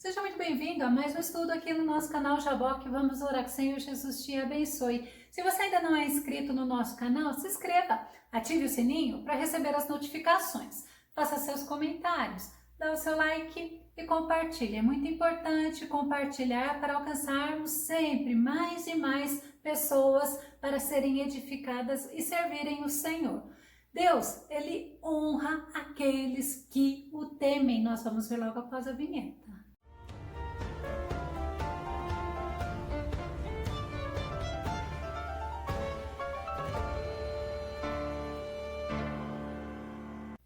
Seja muito bem-vindo a mais um estudo aqui no nosso canal Jaboque. Vamos orar que o Senhor Jesus te abençoe. Se você ainda não é inscrito no nosso canal, se inscreva, ative o sininho para receber as notificações. Faça seus comentários, dá o seu like e compartilhe. É muito importante compartilhar para alcançarmos sempre mais e mais pessoas para serem edificadas e servirem o Senhor. Deus, Ele honra aqueles que o temem. Nós vamos ver logo após a vinheta.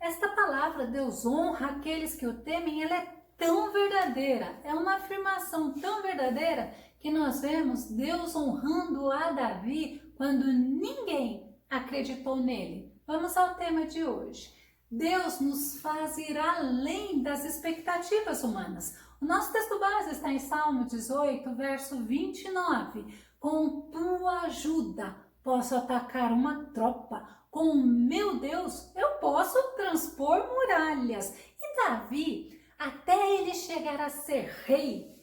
Esta palavra, Deus honra aqueles que o temem, ela é tão verdadeira, é uma afirmação tão verdadeira que nós vemos Deus honrando a Davi quando ninguém acreditou nele. Vamos ao tema de hoje. Deus nos faz ir além das expectativas humanas. O nosso texto base está em Salmo 18, verso 29. Com tua ajuda posso atacar uma tropa. Com o meu Deus, eu posso transpor muralhas. E Davi, até ele chegar a ser rei,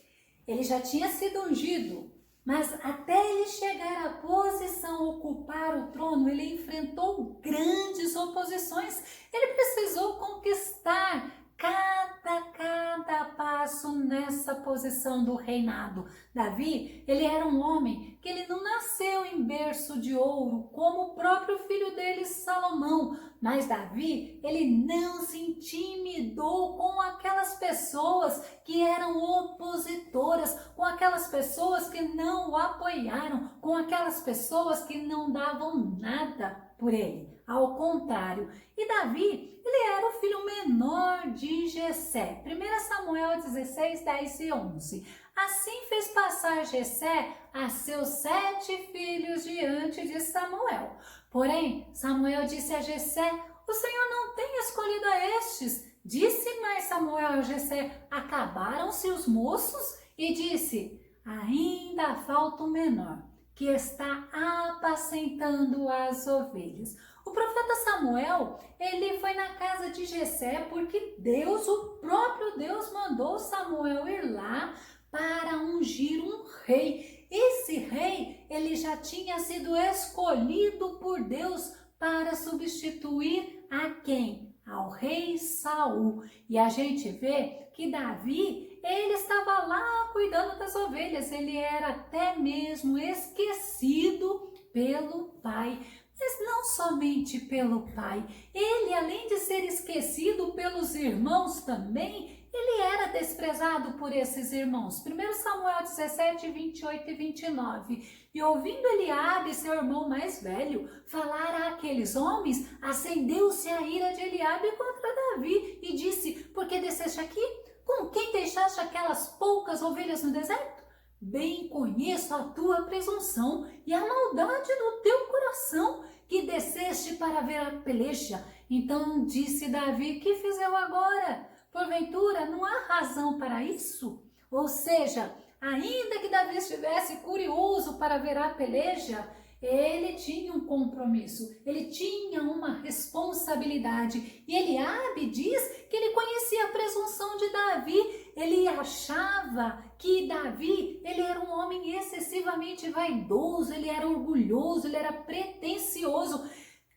ele já tinha sido ungido, mas até ele chegar à posição, ocupar o trono, ele enfrentou grandes oposições. Ele precisou conquistar cada passo nessa posição do reinado. Davi, ele era um homem que ele não nasceu em berço de ouro, como o próprio filho dele, Salomão. Mas Davi, ele não se intimidou com aquelas pessoas que eram opositoras, com aquelas pessoas que não o apoiaram, com aquelas pessoas que não davam nada por ele. Ao contrário, e Davi, ele era o filho menor de Jessé. 1 Samuel 16, 10 e 11. Assim fez passar Jessé a seus 7 filhos diante de Samuel. Porém, Samuel disse a Jessé: o Senhor não tem escolhido a estes. Disse mais Samuel a Jessé: acabaram-se os moços? E disse: ainda falta o menor, que está apacentando as ovelhas. O profeta Samuel, ele foi na casa de Jessé porque Deus, o próprio Deus, mandou Samuel ir lá para ungir um rei. Esse rei, ele já tinha sido escolhido por Deus para substituir a quem? Ao rei Saul. E a gente vê que Davi, ele estava lá cuidando das ovelhas, ele era até mesmo esquecido pelo pai. Mas não somente pelo pai, ele, além de ser esquecido pelos irmãos também, ele era desprezado por esses irmãos. 1 Samuel 17, 28 e 29. E ouvindo Eliabe, seu irmão mais velho, falar àqueles homens, acendeu-se a ira de Eliabe contra Davi e disse: por que desceste aqui? Com quem deixaste aquelas poucas ovelhas no deserto? Bem conheço a tua presunção e a maldade do teu coração, que desceste para ver a peleja. Então disse Davi: que fiz eu agora? Porventura não há razão para isso? Ou seja, ainda que Davi estivesse curioso para ver a peleja, ele tinha um compromisso, ele tinha uma responsabilidade. E Eliabe diz que ele conhecia a presunção de Davi. Ele achava que Davi, ele era um homem excessivamente vaidoso, ele era orgulhoso, ele era pretensioso.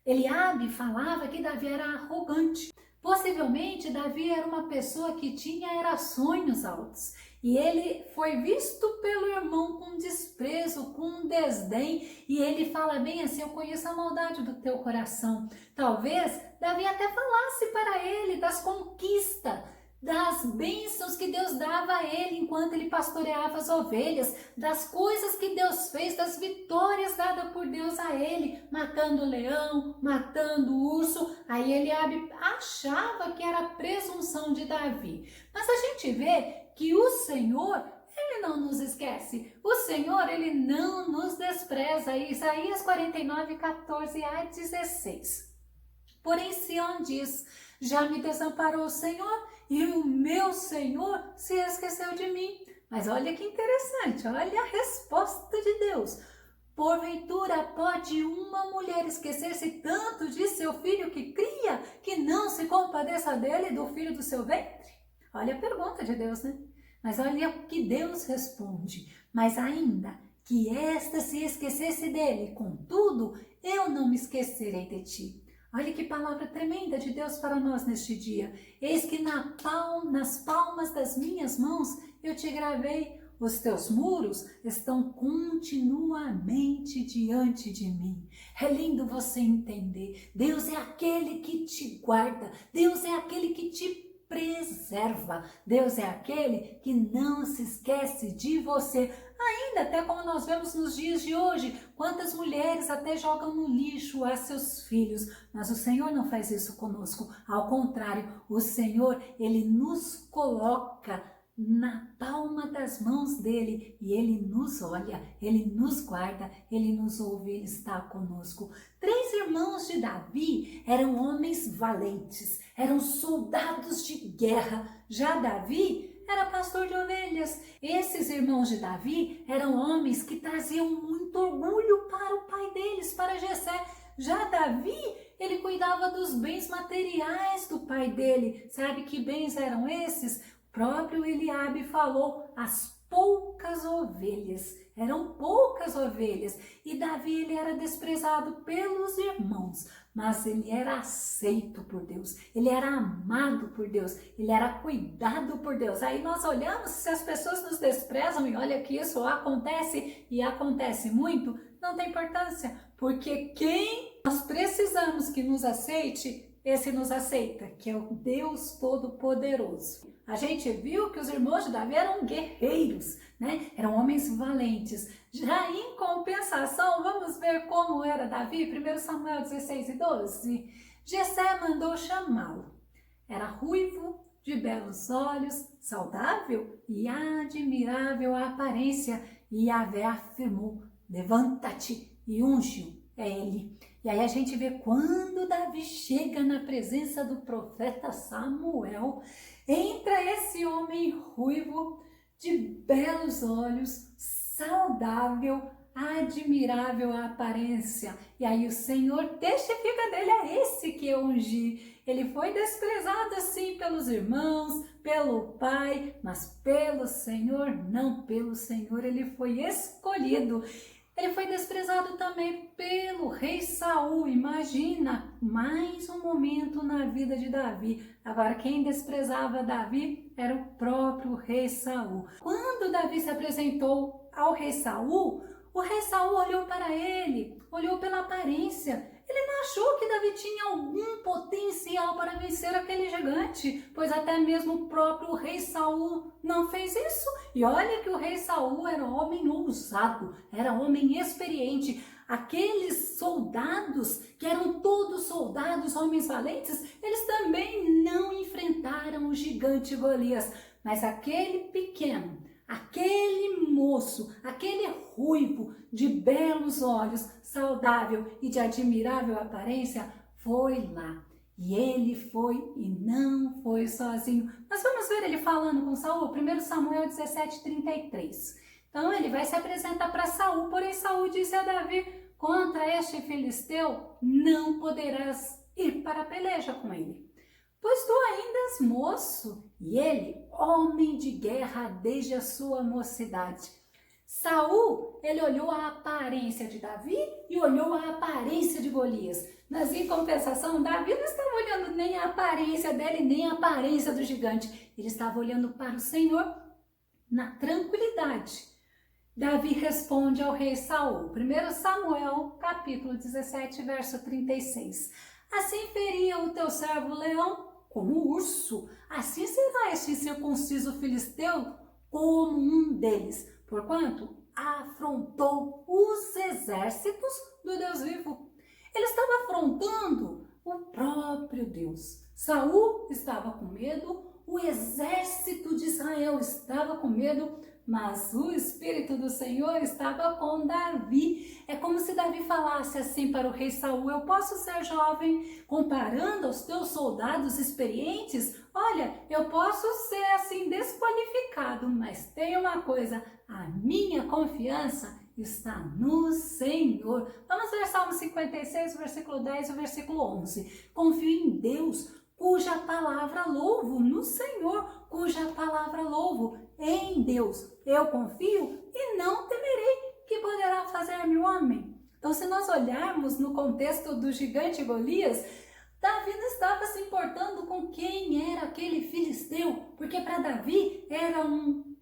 Eliabe falava que Davi era arrogante. Possivelmente Davi era uma pessoa que tinha sonhos altos. E ele foi visto pelo irmão com desprezo, com desdém. E ele fala bem assim: eu conheço a maldade do teu coração. Talvez Davi até falasse para ele das conquistas, das bênçãos que Deus dava a ele enquanto ele pastoreava as ovelhas, das coisas que Deus fez, das vitórias dadas por Deus a ele, matando o leão, matando o urso. Aí Eliabe achava que era a presunção de Davi. Mas a gente vê que o Senhor, ele não nos esquece. O Senhor, ele não nos despreza. Isaías 49, 14 a 16. Porém, Sião diz: já me desamparou o Senhor, e o meu Senhor se esqueceu de mim. Mas olha que interessante, olha a resposta de Deus. Porventura pode uma mulher esquecer-se tanto de seu filho que cria, que não se compadeça dele e do filho do seu ventre? Olha a pergunta de Deus, né? Mas olha o que Deus responde: mas ainda que esta se esquecesse dele, contudo, eu não me esquecerei de ti. Olha que palavra tremenda de Deus para nós neste dia. Eis que nas palmas das minhas mãos eu te gravei. Os teus muros estão continuamente diante de mim. É lindo você entender. Deus é aquele que te guarda. Deus é aquele que te preserva. Deus é aquele que não se esquece de você. Ainda até como nós vemos nos dias de hoje, quantas mulheres até jogam no lixo a seus filhos, mas o Senhor não faz isso conosco. Ao contrário, o Senhor, Ele nos coloca na palma das mãos dele e ele nos olha, ele nos guarda, ele nos ouve, ele está conosco. 3 irmãos de Davi eram homens valentes, eram soldados de guerra. Já Davi era pastor de ovelhas. Esses irmãos de Davi eram homens que traziam muito orgulho para o pai deles, para Jessé. Já Davi, ele cuidava dos bens materiais do pai dele. Sabe que bens eram esses? Próprio Eliabe falou, as poucas ovelhas, eram poucas ovelhas, e Davi ele era desprezado pelos irmãos, mas ele era aceito por Deus, ele era amado por Deus, ele era cuidado por Deus. Aí nós olhamos, se as pessoas nos desprezam, e olha que isso acontece, e acontece muito, não tem importância, porque quem nós precisamos que nos aceite, esse nos aceita, que é o Deus Todo-Poderoso. A gente viu que os irmãos de Davi eram guerreiros, né? Eram homens valentes. Já em compensação, vamos ver como era Davi, 1 Samuel 16:12. Jessé mandou chamá-lo. Era ruivo, de belos olhos, saudável e admirável a aparência. E Yahvé afirmou, levanta-te e unge-o, é ele. E aí a gente vê quando Davi chega na presença do profeta Samuel, entra esse homem ruivo, de belos olhos, saudável, admirável a aparência. E aí o Senhor testifica dele, é esse que eu ungi. Ele foi desprezado assim pelos irmãos, pelo pai, mas pelo Senhor, não, pelo Senhor ele foi escolhido. Ele foi desprezado também pelo rei Saul. Imagina, mais um momento na vida de Davi. Agora, quem desprezava Davi era o próprio rei Saul. Quando Davi se apresentou ao rei Saul, o rei Saul olhou para ele, olhou pela aparência. Ele não achou que Davi tinha algum potencial para vencer aquele gigante, pois até mesmo o próprio rei Saul não fez isso. E olha que o rei Saul era homem ousado, era homem experiente. Aqueles soldados, que eram todos soldados, homens valentes, eles também não enfrentaram o gigante Golias. Mas aquele pequeno, aquele moço, aquele ruivo, de belos olhos, saudável e de admirável aparência, foi lá. E ele foi e não foi sozinho. Nós vamos ver ele falando com Saul, 1 Samuel 17:33. Então ele vai se apresentar para Saul, porém Saul disse a Davi, contra este filisteu não poderás ir para a peleja com ele, pois tu ainda és moço, e ele, homem de guerra desde a sua mocidade. Saul, ele olhou a aparência de Davi e olhou a aparência de Golias. Mas em compensação, Davi não estava olhando nem a aparência dele, nem a aparência do gigante. Ele estava olhando para o Senhor na tranquilidade. Davi responde ao rei Saul, 1 Samuel, capítulo 17, verso 36. Assim feria o teu servo leão como o urso, assim será este incircunciso filisteu como um deles, porquanto afrontou os exércitos do Deus vivo. Ele estava afrontando o próprio Deus. Saul estava com medo, o exército de Israel estava com medo, mas o Espírito do Senhor estava com Davi. É como se Davi falasse assim para o rei Saul, eu posso ser jovem, comparando aos teus soldados experientes, olha, eu posso ser assim desqualificado, mas tem uma coisa, a minha confiança está no Senhor. Vamos ver Salmo 56, versículo 10 e versículo 11. Confio em Deus, cuja palavra louvo, no Senhor, cuja palavra louvo. em Deus eu confio e não temerei que poderá fazer-me o homem. Então, se nós olharmos no contexto do gigante Golias, Davi não estava se importando com quem era aquele filisteu, porque para Davi era um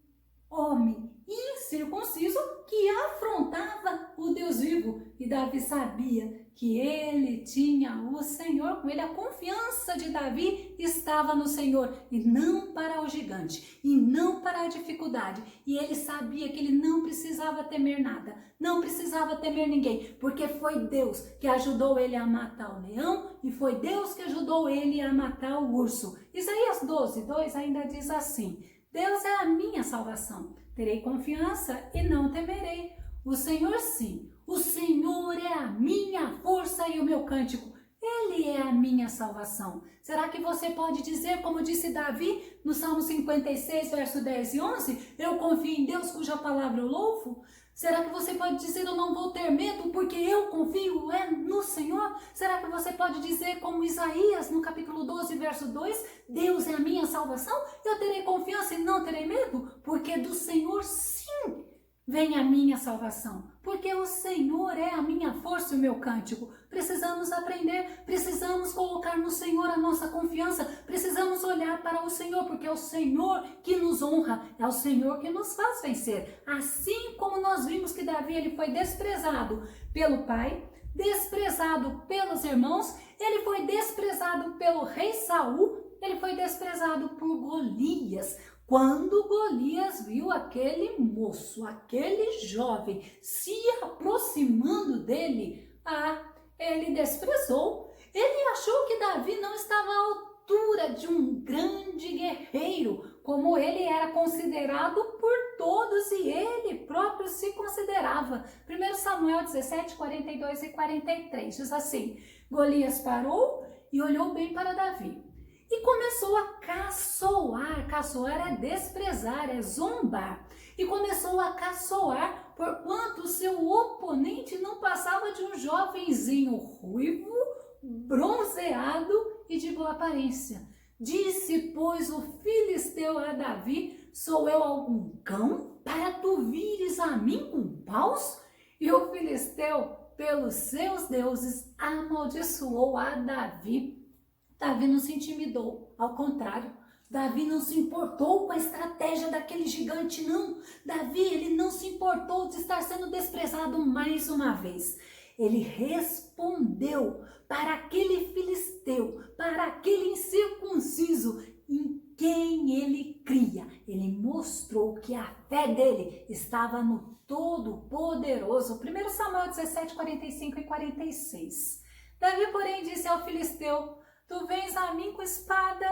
homem incircunciso que afrontava o Deus vivo. E Davi sabia que ele tinha o Senhor com ele. A confiança de Davi estava no Senhor e não para o gigante e não para a dificuldade. E ele sabia que ele não precisava temer nada, não precisava temer ninguém, porque foi Deus que ajudou ele a matar o leão e foi Deus que ajudou ele a matar o urso. Isaías 12:2 ainda diz assim: Deus é a minha salvação, terei confiança e não temerei. O Senhor sim, o Senhor é a minha força e o meu cântico, Ele é a minha salvação. Será que você pode dizer, como disse Davi no Salmo 56, verso 10 e 11, eu confio em Deus cuja palavra eu louvo? Será que você pode dizer, eu não vou ter medo porque eu confio no Senhor? Será que você pode dizer, como Isaías no capítulo 12, verso 2, Deus é a minha salvação? Eu terei confiança e não terei medo, porque do Senhor sim vem a minha salvação, porque o Senhor é a minha força e o meu cântico. Precisamos aprender, precisamos colocar no Senhor a nossa confiança, precisamos olhar para o Senhor, porque é o Senhor que nos honra, é o Senhor que nos faz vencer. Assim como nós vimos que Davi ele foi desprezado pelo pai, desprezado pelos irmãos, ele foi desprezado pelo rei Saul, ele foi desprezado por Golias. Quando Golias viu aquele moço, aquele jovem se aproximando dele, ele desprezou. Ele achou que Davi não estava à altura de um grande guerreiro, como ele era considerado por todos e ele próprio se considerava. 1 Samuel 17, 42 e 43 diz assim: Golias parou e olhou bem para Davi e começou a caçoar. Caçoar é desprezar, é zombar. E começou a caçoar, porquanto seu oponente não passava de um jovenzinho ruivo, bronzeado e de boa aparência. Disse, pois, o filisteu a Davi: sou eu algum cão para tu vires a mim com paus? E o filisteu, pelos seus deuses, amaldiçoou a Davi. Davi não se intimidou, ao contrário, Davi não se importou com a estratégia daquele gigante, não. Davi, ele não se importou de estar sendo desprezado mais uma vez. Ele respondeu para aquele filisteu, para aquele incircunciso em quem ele cria. Ele mostrou que a fé dele estava no Todo-Poderoso. 1 Samuel 17, 45 e 46. Davi, porém, disse ao filisteu: tu vens a mim com espada,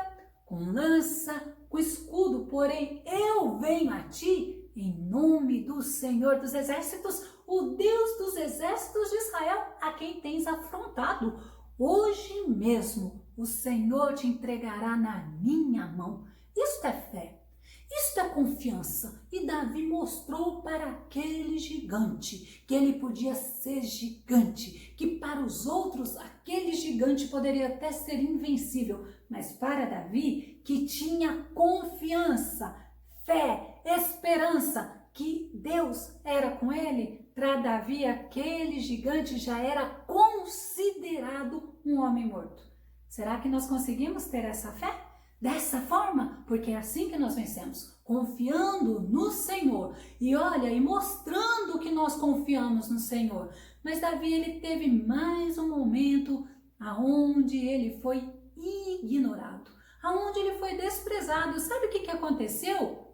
com lança, com escudo, porém eu venho a ti em nome do Senhor dos Exércitos, o Deus dos exércitos de Israel, a quem tens afrontado. Hoje mesmo o Senhor te entregará na minha mão. Isto é fé, isto é confiança. E Davi mostrou para aquele gigante que ele podia ser gigante, que para os outros aquele gigante poderia até ser invencível, mas para Davi, que tinha confiança, fé, esperança, que Deus era com ele, para Davi aquele gigante já era considerado um homem morto. Será que nós conseguimos ter essa fé? Dessa forma, porque é assim que nós vencemos, confiando no Senhor. E olha, e mostrando que nós confiamos no Senhor. Mas Davi, ele teve mais um momento aonde ele foi ignorado, aonde ele foi desprezado. Sabe o que aconteceu?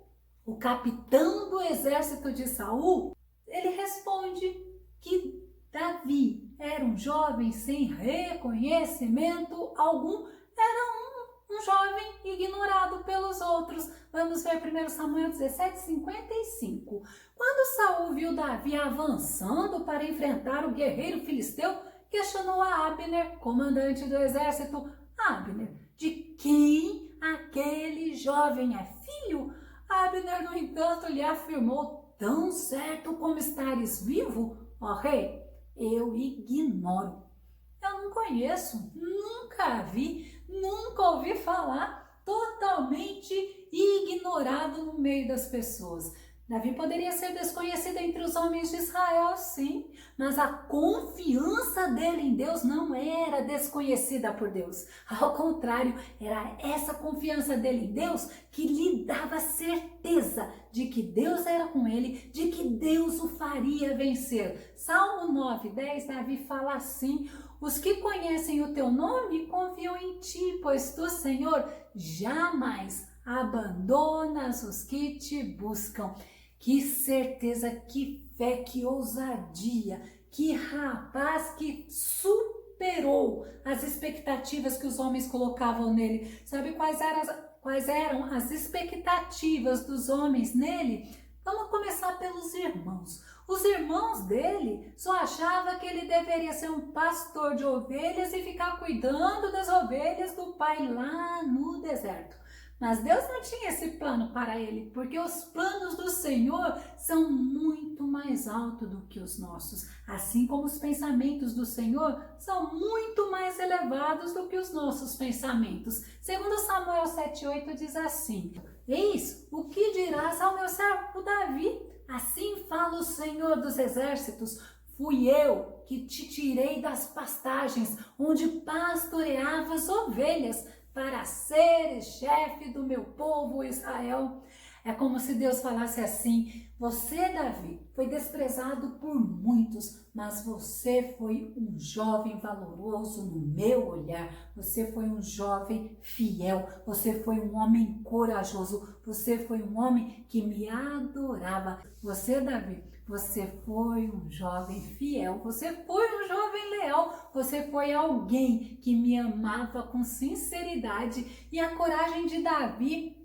O capitão do exército de Saul, ele responde que Davi era um jovem sem reconhecimento algum, era um jovem ignorado pelos outros. Vamos ver 1 Samuel 17, 55. Quando Saul viu Davi avançando para enfrentar o guerreiro filisteu, questionou a Abner, comandante do exército: Abner, de quem aquele jovem é filho? Abner, no entanto, lhe afirmou: tão certo como estares vivo, ó rei, eu ignoro. Eu não conheço, nunca vi, nunca ouvi falar, totalmente e ignorado no meio das pessoas. Davi poderia ser desconhecido entre os homens de Israel, sim, mas a confiança dele em Deus não era desconhecida por Deus. Ao contrário, era essa confiança dele em Deus que lhe dava certeza de que Deus era com ele, de que Deus o faria vencer. Salmo 9:10, Davi fala assim: os que conhecem o teu nome confiam em ti, pois tu, Senhor, jamais abandonas os que te buscam. Que certeza, que fé, que ousadia, que rapaz que superou as expectativas que os homens colocavam nele. Sabe quais eram as expectativas dos homens nele? Vamos começar pelos irmãos. Os irmãos dele só achavam que ele deveria ser um pastor de ovelhas e ficar cuidando das ovelhas do pai lá no deserto. Mas Deus não tinha esse plano para ele, porque os planos do Senhor são muito mais altos do que os nossos, assim como os pensamentos do Senhor são muito mais elevados do que os nossos pensamentos. Segundo Samuel 7:8 diz assim: eis o que dirás ao meu servo Davi? Assim fala o Senhor dos exércitos: fui eu que te tirei das pastagens, onde pastoreavas ovelhas, para seres chefe do meu povo Israel. É como se Deus falasse assim: você, Davi, foi desprezado por muitos, mas você foi um jovem valoroso no meu olhar. Você foi um jovem fiel, você foi um homem corajoso, você foi um homem que me adorava. Você, Davi, você foi um jovem fiel, você foi um jovem leal, você foi alguém que me amava com sinceridade. E a coragem de Davi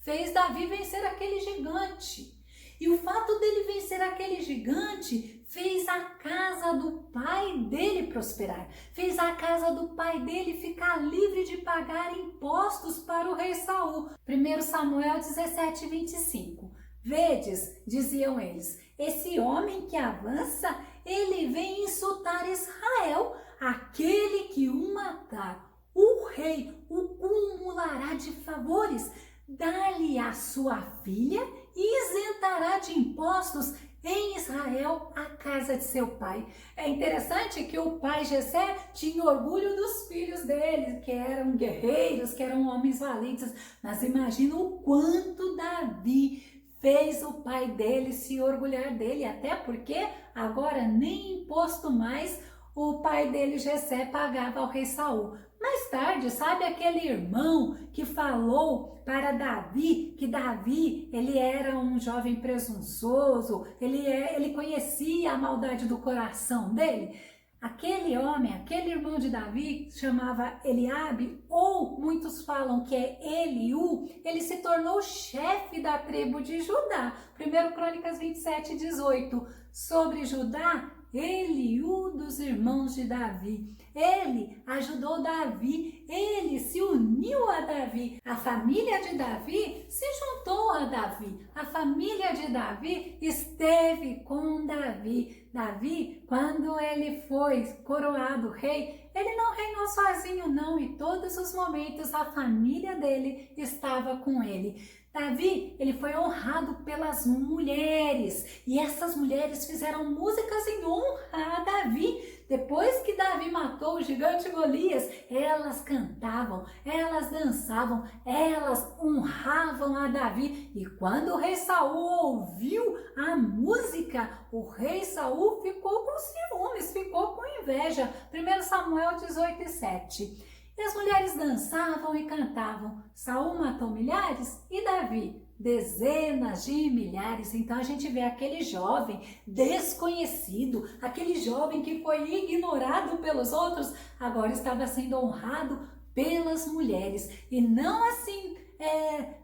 fez Davi vencer aquele gigante. E o fato dele vencer aquele gigante fez a casa do pai dele prosperar, fez a casa do pai dele ficar livre de pagar impostos para o rei Saul. 1 Samuel 17:25. Vedes, diziam eles, esse homem que avança, ele vem insultar Israel. Aquele que o matar, o rei o cumulará de favores, dar-lhe a sua filha e isentará de impostos em Israel a casa de seu pai. É interessante que o pai Jessé tinha orgulho dos filhos dele, que eram guerreiros, que eram homens valentes, mas imagina o quanto Davi fez o pai dele se orgulhar dele, até porque agora nem imposto mais o pai dele, Jessé, pagava ao rei Saul. Mais tarde, sabe aquele irmão que falou para Davi que Davi ele era um jovem presunçoso, ele conhecia a maldade do coração dele? Aquele homem, aquele irmão de Davi, chamava Eliabe, ou muitos falam que é Eliú, ele se tornou chefe da tribo de Judá. 1 Crônicas 27:18. Sobre Judá, Eliú dos irmãos de Davi. Ele ajudou Davi, ele se uniu a Davi. A família de Davi se juntou a Davi. A família de Davi esteve com Davi. Davi, quando ele foi coroado rei, ele não reinou sozinho não, e todos os momentos a família dele estava com ele. Davi, ele foi honrado pelas mulheres, e essas mulheres fizeram músicas em honra a Davi. Depois que Davi matou o gigante Golias, elas cantavam, elas dançavam, elas honravam a Davi. E quando o rei Saul ouviu a música, o rei Saul ficou com ciúmes, ficou com inveja. 1 Samuel 18:7. E as mulheres dançavam e cantavam. Saul matou milhares e Davi dezenas de milhares. Então a gente vê aquele jovem desconhecido, aquele jovem que foi ignorado pelos outros, agora estava sendo honrado pelas mulheres. E não assim,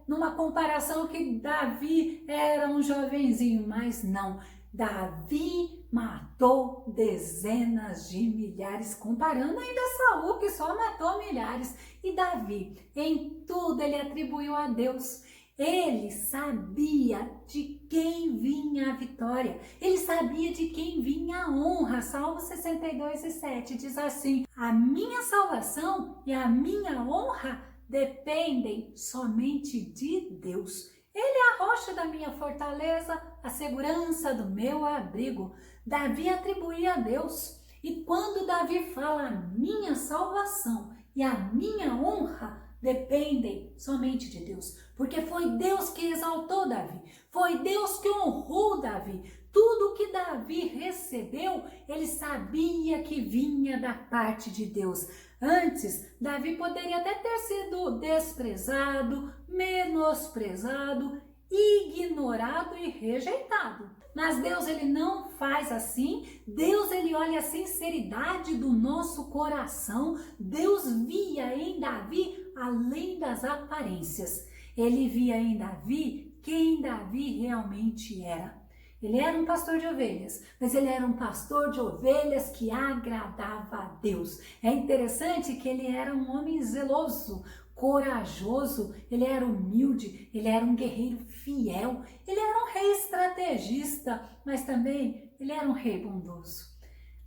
numa comparação que Davi era um jovenzinho, mas não. Davi matou dezenas de milhares, comparando ainda a Saul, que só matou milhares. E Davi, em tudo ele atribuiu a Deus. Ele sabia de quem vinha a vitória, ele sabia de quem vinha a honra. Salmo 62:7 diz assim: a minha salvação e a minha honra dependem somente de Deus. Ele é a rocha da minha fortaleza, a segurança do meu abrigo. Davi atribuía a Deus. E quando Davi fala, a minha salvação e a minha honra dependem somente de Deus. Porque foi Deus que exaltou Davi. Foi Deus que honrou Davi. Tudo que Davi recebeu, ele sabia que vinha da parte de Deus. Antes, Davi poderia até ter sido desprezado, menosprezado, ignorado e rejeitado. Mas Deus, ele não faz assim. Deus, ele olha a sinceridade do nosso coração. Deus via em Davi além das aparências. Ele via em Davi quem Davi realmente era. Ele era um pastor de ovelhas, mas ele era um pastor de ovelhas que agradava a Deus. É interessante que ele era um homem zeloso, corajoso, ele era humilde, ele era um guerreiro fiel, ele era um rei estrategista, mas também ele era um rei bondoso.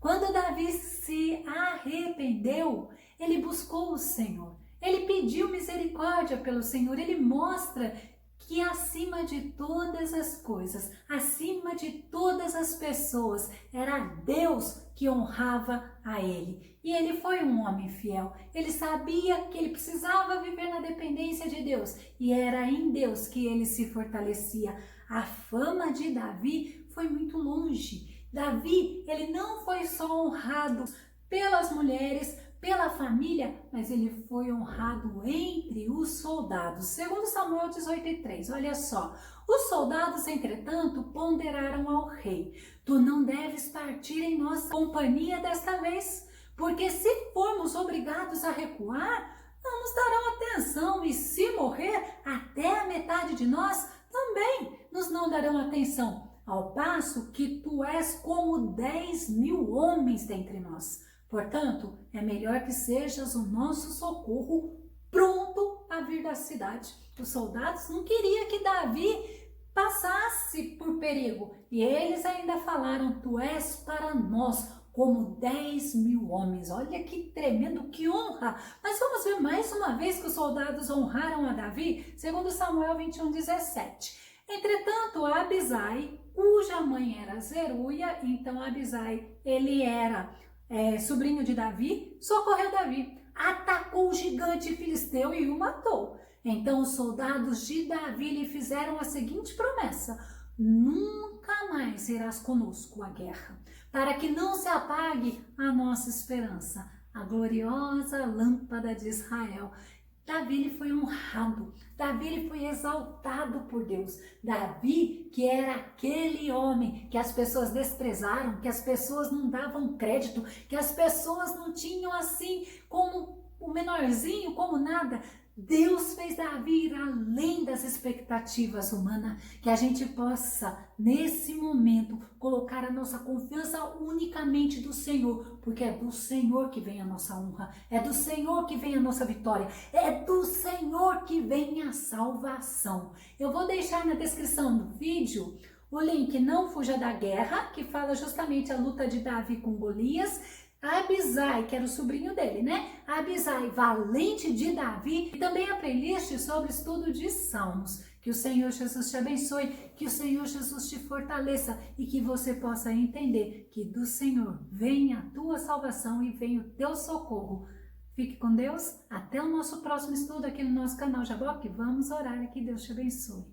Quando Davi se arrependeu, ele buscou o Senhor, ele pediu misericórdia pelo Senhor, ele mostra que acima de todas as coisas, acima de todas as pessoas, era Deus que honrava a ele. E ele foi um homem fiel. Ele sabia que ele precisava viver na dependência de Deus. E era em Deus que ele se fortalecia. A fama de Davi foi muito longe. Davi, ele não foi só honrado pelas mulheres, pela família, mas ele foi honrado entre os soldados. Segundo Samuel 18:3, olha só. Os soldados, entretanto, ponderaram ao rei: tu não deves partir em nossa companhia desta vez, porque se formos obrigados a recuar, não nos darão atenção, e se morrer até a metade de nós, também nos não darão atenção, ao passo que tu és como 10.000 homens dentre nós. Portanto, é melhor que sejas o nosso socorro pronto a vir da cidade. Os soldados não queriam que Davi passasse por perigo. E eles ainda falaram, tu és para nós como 10.000 homens. Olha que tremendo, que honra. Mas vamos ver mais uma vez que os soldados honraram a Davi, segundo Samuel 21:17. Entretanto, Abisai, cuja mãe era Zeruia, então Abisai, ele era sobrinho de Davi, socorreu Davi, atacou o gigante filisteu e o matou. Então os soldados de Davi lhe fizeram a seguinte promessa: nunca mais irás conosco à guerra, para que não se apague a nossa esperança, a gloriosa lâmpada de Israel. Davi ele foi honrado, Davi ele foi exaltado por Deus. Davi, que era aquele homem que as pessoas desprezaram, que as pessoas não davam crédito, que as pessoas não tinham assim como o menorzinho, como nada. Deus fez Davi ir além das expectativas humanas, que a gente possa, nesse momento, colocar a nossa confiança unicamente do Senhor, porque é do Senhor que vem a nossa honra, é do Senhor que vem a nossa vitória, é do Senhor que vem a salvação. Eu vou deixar na descrição do vídeo o link Não Fuja da Guerra, que fala justamente a luta de Davi com Golias, Abisai, que era o sobrinho dele, né? Abisai, valente de Davi, e também a playlist sobre estudo de Salmos. Que o Senhor Jesus te abençoe, que o Senhor Jesus te fortaleça e que você possa entender que do Senhor vem a tua salvação e vem o teu socorro. Fique com Deus, até o nosso próximo estudo aqui no nosso canal Jaboque. Vamos orar, que Deus te abençoe.